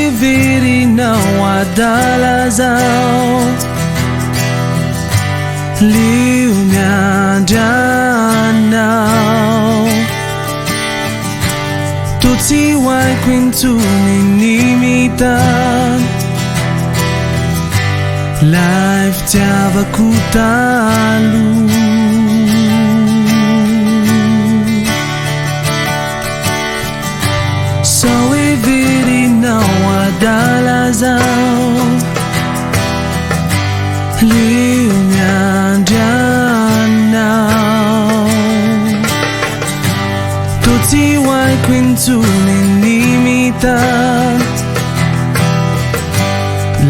hivi nawadala zao liunyanjanao tuti wai quintuni nimitan life tiava kutalu so hivi nawadala zao liunyanjanao tuti wai quintuni nimitan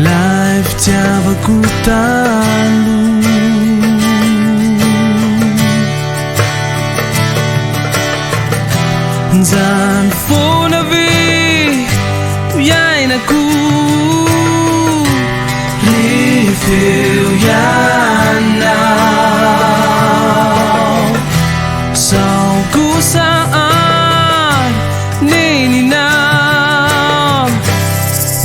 life tiava kutalu Zan fonavi uyainaku Rifil yanau Sau ku saan nininam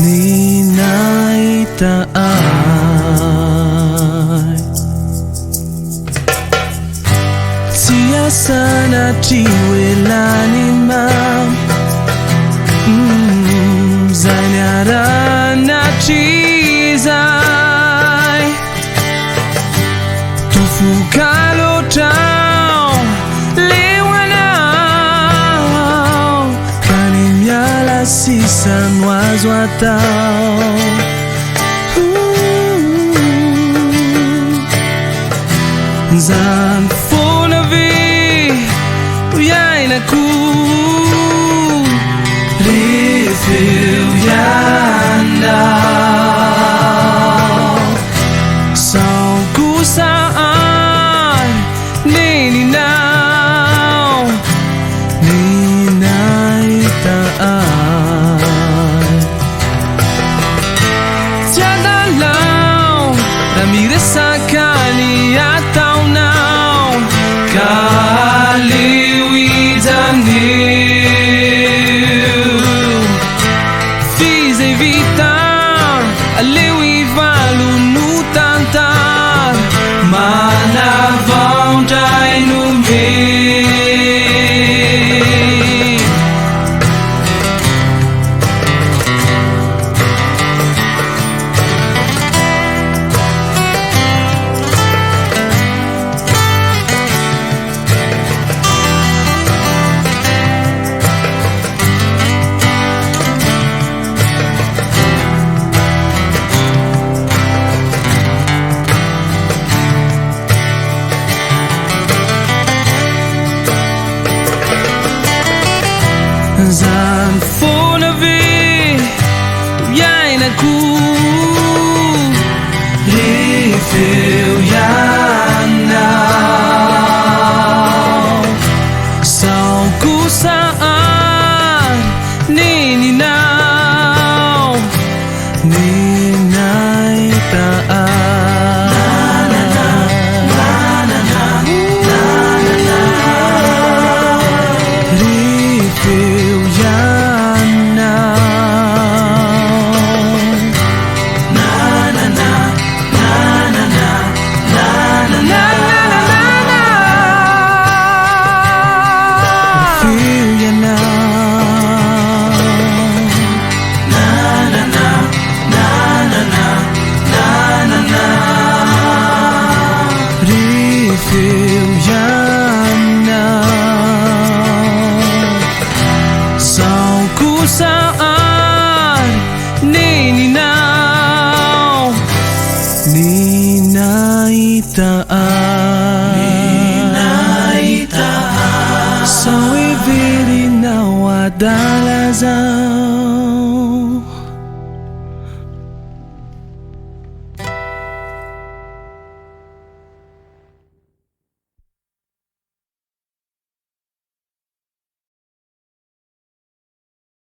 Ninay taay Siya sana tiwelani mam Zanyara na chizay Tufukalo tao liwanao Kanimyala sisan wazwatao Zan fonavi uyainaku Rifil yanau Sau ku saan nininau Ninay taay Tiada lau Ramirez sakali atau nau Kaliwidan Fiz evitar Aliwi valu no tantar Mana vontade no meio Zan fonavi uyainaku Rifil yanau Sau ku saan nininau Ninay taay Rifil Sau ku saan nininau Ninay taay Sau hivi nawadala zao